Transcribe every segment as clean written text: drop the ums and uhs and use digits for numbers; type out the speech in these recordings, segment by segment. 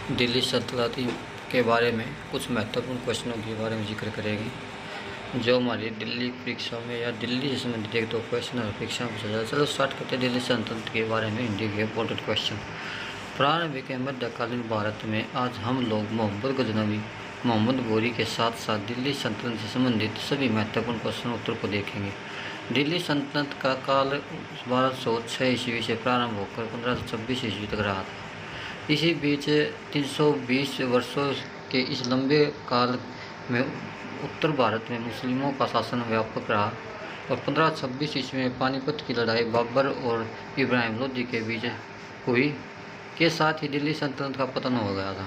दिल्ली सल्तनत के बारे में कुछ महत्वपूर्ण क्वेश्चनों के बारे में जिक्र करेंगे जो हमारी दिल्ली परीक्षा में या दिल्ली से संबंधित एक दो क्वेश्चन परीक्षा में पूछा जाए। चलो स्टार्ट करते हैं दिल्ली सल्तनत के बारे में हिंदी के इंपॉर्टेंट क्वेश्चन। प्रारंभिक मध्यकालीन भारत में आज हम लोग मोहम्मद गजनवी, मोहम्मद गोरी के साथ साथ दिल्ली सल्तनत से संबंधित सभी महत्वपूर्ण प्रश्न उत्तर को देखेंगे। दिल्ली सल्तनत का काल 1206 ईस्वी से प्रारंभ होकर 1526 ईस्वी तक रहा था। इसी बीच 320 वर्षों के इस लंबे काल में उत्तर भारत में मुस्लिमों का शासन व्यापक रहा और 1526 ईस्वी में पानीपत की लड़ाई बाबर और इब्राहिम लोदी के बीच हुई के साथ ही दिल्ली सल्तनत का पतन हो गया था।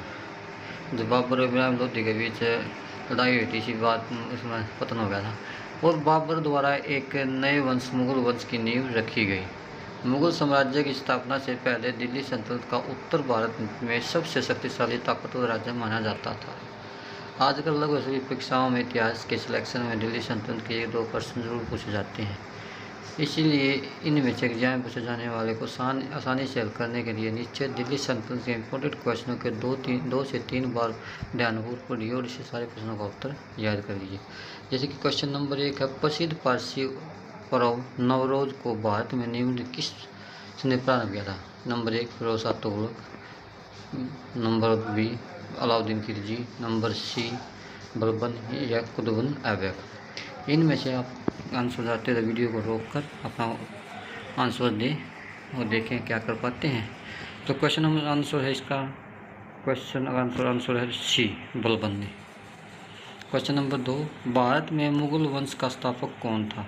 जब बाबर और इब्राहिम लोदी के बीच लड़ाई हुई थी, इसी बात उसमें पतन हो गया था और बाबर द्वारा एक नए वंश मुगल वंश की नींव रखी गई। मुगल साम्राज्य की स्थापना से पहले दिल्ली सल्तनत का उत्तर भारत में सबसे शक्तिशाली ताकतवर राज्य माना जाता था। आजकल लगभग सभी परीक्षाओं में इतिहास के सिलेक्शन में दिल्ली सल्तनत के एक दो प्रश्न जरूर पूछे जाते हैं, इसीलिए इनमें से एग्जाम में पूछे जाने वाले को आसानी से हल करने के लिए नीचे दिल्ली सल्तनत के इंपॉर्टेंट क्वेश्चनों के दो से तीन बार ध्यानपूर्वक पढ़िए और इसे सारे प्रश्नों का उत्तर याद कर लीजिए। जैसे कि क्वेश्चन नंबर 1 है, प्रसिद्ध पारसी पर्व नवरोज को भारत में निम्न किसने प्रारंभ किया था? Number 1 Firoz Shah Tughlaq, number B Alauddin Khilji, number C Balban या कुतुबुद्दीन ऐबक। इनमें से आप आंसर जाते तो वीडियो को रोककर अपना आंसर दें और देखें क्या कर पाते हैं। तो क्वेश्चन नंबर आंसर है इसका क्वेश्चन आंसर है सी बलबन ने। क्वेश्चन नंबर 2, भारत में मुगल वंश का स्थापक कौन था?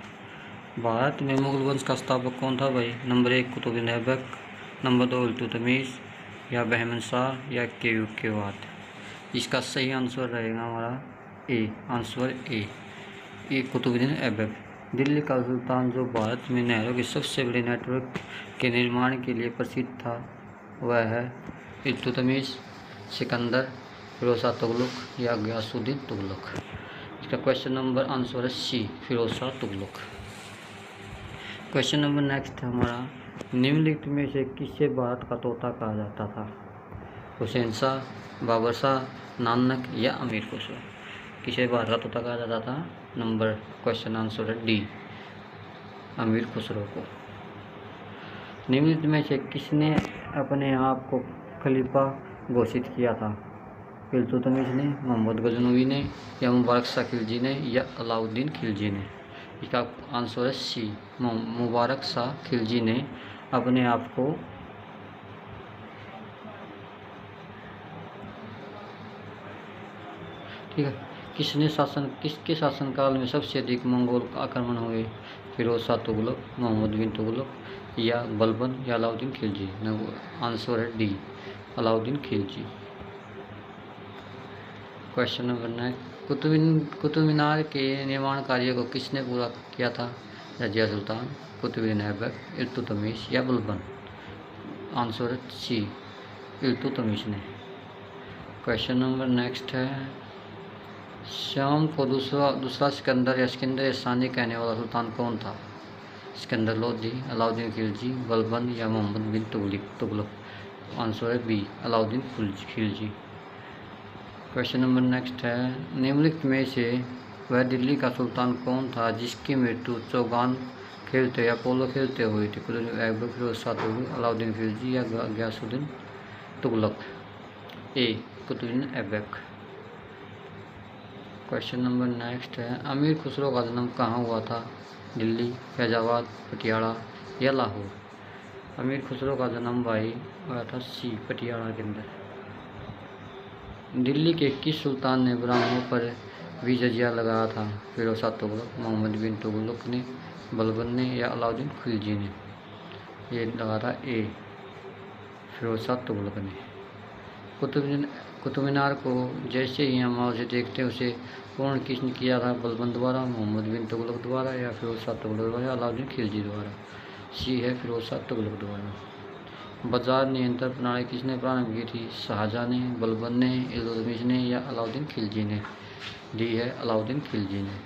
भारत में मुगल वंश का स्थापक कौन था भाई? नंबर 1 कुतुबुद्दीन ऐबक, नंबर 2 इल्तुतमिश या बहमन शाह या केयूकेवाद। इसका सही आंसर रहेगा हमारा ए, आंसर ए कुतुबुद्दीन ऐबक। दिल्ली का सुल्तान जो भारत में नहरों के सबसे बड़े नेटवर्क के निर्माण के लिए प्रसिद्ध था वह है इल्तुतमिश, सिकंदर, फिरोज शाह तुगलक या गयासुद्दीन तुगलक। इसका क्वेश्चन नंबर आंसर है C Firoz Shah Tughlaq. Question number next है हमारा, निम्नलिखित में से किसे भारत का तोता कहा जाता था? हुसैन शाह, बाबर शाह, नानक या अमीर खुसरो। किसे भारत का तोता कहा जाता था? नंबर क्वेश्चन आंसर है डी, अमीर खुसरो को। निम्नलिखित में से किसने अपने आप को खलीफा घोषित किया था? इल्तुतमिश ने, मोहम्मद गजनवी ने या मुबारक शाह खिलजी ने या अलाउद्दीन खिलजी ने। इसका आंसर है सी, मुबारक शाह खिलजी ने अपने आप को ठीक है। किसके शासनकाल में सबसे अधिक मंगोल आक्रमण हुए? फिरोज शाह तुगलक, मोहम्मद बिन तुगलक या बलबन या अलाउद्दीन खिलजी। आंसर है D, Alauddin Khilji. Question number 9, Qutub Minar के निर्माण कार्य को किसने पूरा किया था? रजिया सुल्तान, कुतुबुद्दीन ऐबक, इल्तुतमिश या बलबन। आंसर है सी, इल्तुतमिश ने। क्वेश्चन नंबर नेक्स्ट है, शाम को दूसरा सिकंदर या सिकंदर सानी कहने वाला सुल्तान कौन था? सिकंदर लोदी, अलाउद्दीन खिलजी, बलबन या मोहम्मद बिन तुगलक। आंसर है B, Alauddin Khilji. Question number next है, निम्नलिखित में से वह दिल्ली का सुल्तान कौन था जिसकी मृत्यु चौगान खेलते या पोलो खेलते हुई थी? कुतुबुद्दीन ऐबक, फिरोज शाह तुगलक, अलाउद्दीन खिलजी या Ghiyasuddin Tughlaq. A Qutbuddin Aibak. Question number next है, अमीर खुसरो का जन्म कहाँ हुआ था? दिल्ली, फैजाबाद, पटियाला या लाहौर। अमीर खुसरो का जन्म भाई हुआ था सी, पटियाला के अंदर। दिल्ली के किस सुल्तान ने ब्राह्मणों पर भी जजिया लगाया था? फिरोज शाह तुगलक, मोहम्मद बिन तुगलक ने, बलबन ने या अलाउद्दीन खिलजी ने। ये लगा था ए, फिरोज शाह तुगलक ने। कुतुब मीनार को जैसे ही हम उसे देखते हैं उसे पूर्ण किसने किया था? बलबन द्वारा, मोहम्मद बिन तुगलक द्वारा या फिरोज शाह तुगलक द्वारा या अलाउद्दीन खिलजी द्वारा। सी है फिरोज शाह तुगलक द्वारा। बाजार नियंत्रण प्रणाली किसने प्रारंभ की थी? शाहजहां ने, बलबन ने, इल्तुतमिश ने या अलाउद्दीन खिलजी ने। डी है अलाउद्दीन खिलजी ने।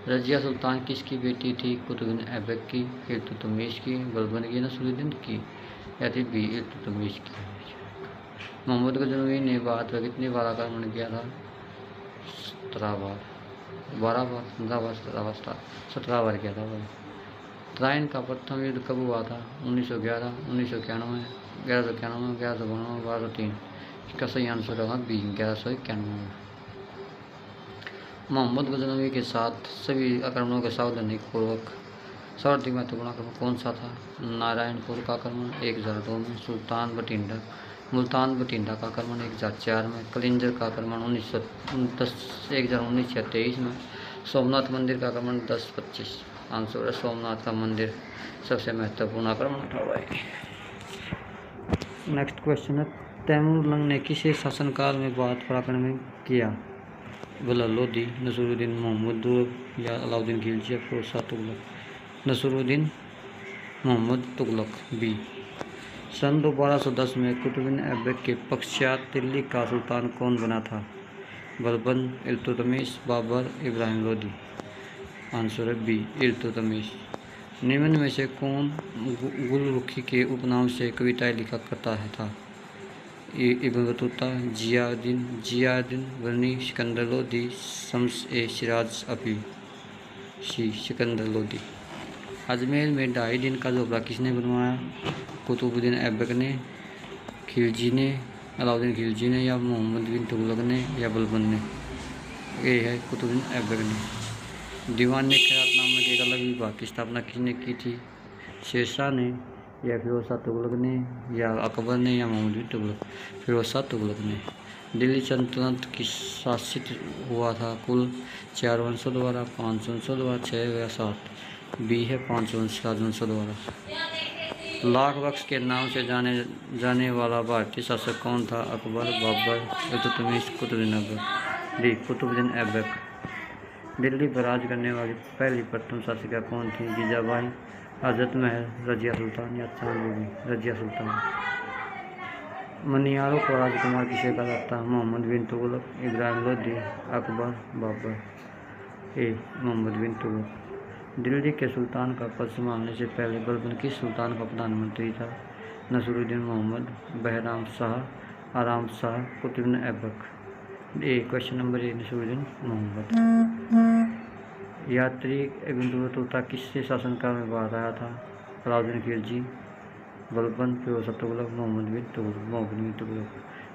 रजिया सुल्तान किसकी बेटी थी? कुतुबुद्दीन ऐबक की, इल्तुतमिश की, बलबन की, नसरुद्दीन की या बी इल्तुतमिश की। मोहम्मद गजनवी ने भारत पर कितनी बार आक्रमण किया था? 17 बार। 12 बार, 15 बार, 17 बार, 17 बार किया था। ट्राइन का प्रथम युद्ध कब हुआ था? 1911, 1991, 1191, 1192, 1203। इसका सही आंसर होगा बी, 1191 में। मोहम्मद गजनवी के साथ सभी आक्रमणों के सावधानी पूर्वक सर्वाधिक महत्वपूर्ण आक्रमण कौन सा था? नारायणपुर का आक्रमण 1002 में, मुल्तान बठिंडा का आक्रमण 1004 में, कलिंजर का आक्रमण 1923 में, सोमनाथ मंदिर का आक्रमण 1025। आंसर है सोमनाथ का मंदिर सबसे महत्वपूर्ण आक्रमण था भाई। नेक्स्ट क्वेश्चन है, तैमूर लंग ने किसे शासनकाल में भारत पर आक्रमण किया? भला लोधी, नसरुद्दीन, मोहम्मद दुगलत या अलाउद्दीन खिलजी या फिरोज शाह तुगलक? नसरुद्दीन मोहम्मद तुगलक, बी। सन 1210 में कुतुबुद्दीन ऐबक के पश्चात दिल्ली का सुल्तान कौन बना था? बलबन, इल्तुतमिश, बाबर, इब्राहिम लोधी। आंसर है बी, इल्तुतमिश। निम्न में से कौन गुलरुखी के उपनाम से कविताएं लिखा करता है था? इब्न बतूता, जियाउद्दीन गनी, सिकंदर लोधी, शम्स ए सिराज अफी। सी, सिकंदर लोधी। अजमेर में 2.5 दिन का झोपड़ा किसने बनवाया? कुतुबुद्दीन ऐबक ने, खिलजी ने, अलाउद्दीन खिलजी ने या मोहम्मद बिन तुगलक ने या बलबन ने? ये है कुतुबुद्दीन ऐबक ने। दीवान-ए खैरात नामक एक अलग विभाग की स्थापना किसने की थी? शेरशाह ने या फिरोज शाह तुगलक ने या अकबर ने या मोहम्मद बिन तुगलक? फिरोज शाह तुगलक ने। दिल्ली सल्तनत की शासित हुआ था कुल 4 वंशों द्वारा, 5 वंशों द्वारा, 6 या 7? बी है 5 राजवंशों द्वारा। लाख बख्श के नाम से जाने वाला भारतीय शासक कौन था? अकबर, बाबर, इल्तुतमिश, कुतुबुद्दीन ऐबक। डी, कुतुबुद्दीन ऐबक। दिल्ली पर राज करने वाली पहली प्रथम शासिका कौन थी? जीजाबाई, हजरत महल, रजिया सुल्तान या चांद बीबी? रजिया सुल्तान। मनियारों को राजकुमार किसे कहा जाता? मोहम्मद बिन तुगलक, इब्राहिम लोधी, अकबर, बाबर। ए, मोहम्मद बिन तुगलक। दिल्ली के सुल्तान का पद संभालने से पहले बलबन किस सुल्तान का प्रधानमंत्री था? Nasruddin Mohammad, Bahram Shah, Aram Shah, Qutbuddin Aibak. A, question number A, Nasiruddin Mohammad. यात्री इब्न बतूता किससे शासनकाल में भारत आया था? अलाउद्दीन खिलजी, बलबन, फिरोज शाह तुगलक, मोहम्मद बिन तुगलक।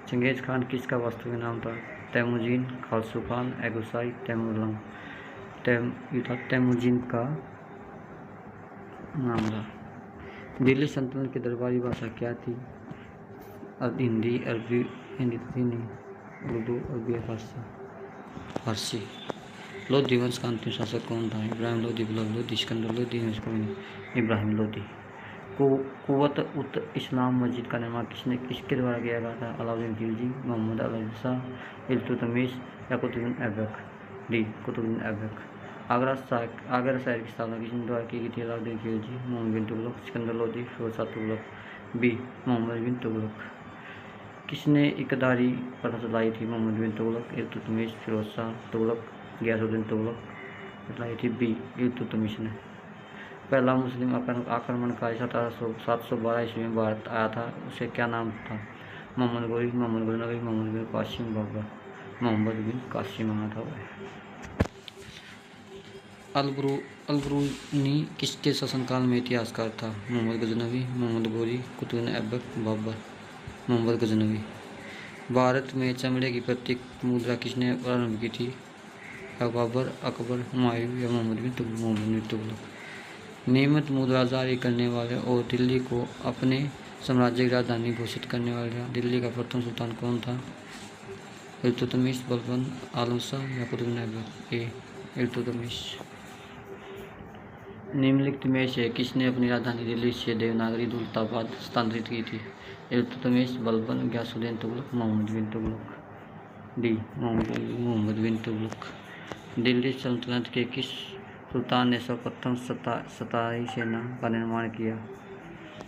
चंगेज खान किसका वास्तविक नाम था? तैमुजीन, खालसू खान, एगुसाई, तैमूर लंग। तैमुजीन का नाम था। दिल्ली सल्तनत की दरबारी भाषा क्या थी? हिंदी, अरबी, हिंदी थी नहीं, उर्दू, अरबी, फारसी। लोधी वंश का अंतिम शासक कौन था? इब्राहिम लोधी, गुलाब लोधी, सिकंदर लोधी, इब्राहिम लोधी। कुव्वत उत इस्लाम मस्जिद का निर्माण किसके द्वारा किया गया था? अलाउद्दीन खिलजी, मोहम्मद अली शाह, इल्तुतमिश या कुतुबुद्दीन ऐबक? डी, कुतुबुद्दीन ऐबक। आगरा शहर की स्थापना किसने द्वारा की गई थी? अलाउद्दीन खिलजी, मोहम्मद बिन तुगलक, सिकंदर लोधी, फिरोज शाह तुगलक। बी, मोहम्मद बिन तुगलक। किसने इकदारी प्रथा चलाई थी? मोहम्मद बिन तुगलक, इल्तुतमिश, फिरोज शाह तुगलक, गियासुद्दीन तुगलक चलाई थी? बी, इल्तुतमिश ने। पहला मुस्लिम आक्रमणकारी 712 ईस्वी में भारत आया था, उसे क्या नाम था? मोहम्मद गोरी, मोहम्मद गजनवी, मोहम्मद बिन कासिम, बाबर। मोहम्मद बिन कासिम आना था वह। अलबरूनी किसके शासनकाल में इतिहासकार था? मोहम्मद गजनवी, मोहम्मद गोरी, कुतुबुद्दीन ऐबक, बाबर। मोहम्मद गजनवी। भारत में चमड़े की प्रतीक मुद्रा किसने प्रारंभ की थी? बाबर, अकबर, हुमायूं या मोहम्मद बिन तुगलक। नियमित मुद्रा जारी करने वाले और दिल्ली को अपने साम्राज्य की राजधानी घोषित करने वाले दिल्ली का प्रथम सुल्तान कौन था? इल्तुतमिश, बलबन, आलम शाह या कुतुबुद्दीन ऐबक? ए, इल्तुतमिश। निम्नलिखित में से किसने अपनी राजधानी दिल्ली से देवनागरी दौलताबाद स्थानांतरित की थी? इल्तुतमिश, बलबन, गियासुद्दीन तुगलक, मोहम्मद बिन तुगलक। डी, मोहम्मद बिन तुगलक। दिल्ली सल्तनत के किस सुल्तान ने सर्वप्रथम सताई सेना का निर्माण किया?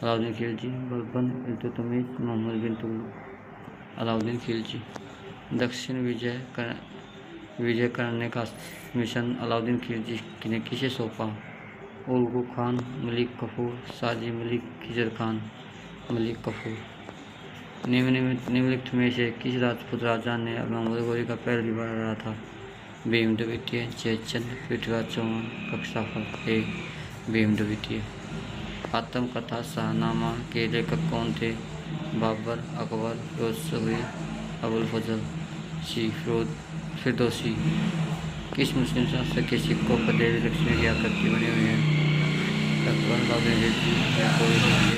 अलाउद्दीन खिलजी, बलबन, इल्तुतमिश, मोहम्मद बिन तुगलक। अलाउद्दीन खिलजी। दक्षिण विजय करने का मिशन अलाउद्दीन खिलजी ने किसे सौंपा? उलगू खान, मलिक कफूर, शाजी मलिक, खिजर खान, मलिक कफूर। निम्नलिखित में से किस राजपूत राजा ने मंगोल गौरी का पैर भी बढ़ाया था? भीम द्वितीय, जयचंद, पृथ्वीराज चौहान, कक्षाफल। ए भीम द्वितीय। आत्मकथा शाहनामा के लेखक कौन थे? बाबर, अकबर, फिरोजशाह, अबुल फजल। सी फिरदौसी। किस मुस्लिम शासक के सिक्कों पर देवी लक्ष्मी की आकृति बनी हुई है? अकबर, बाबर,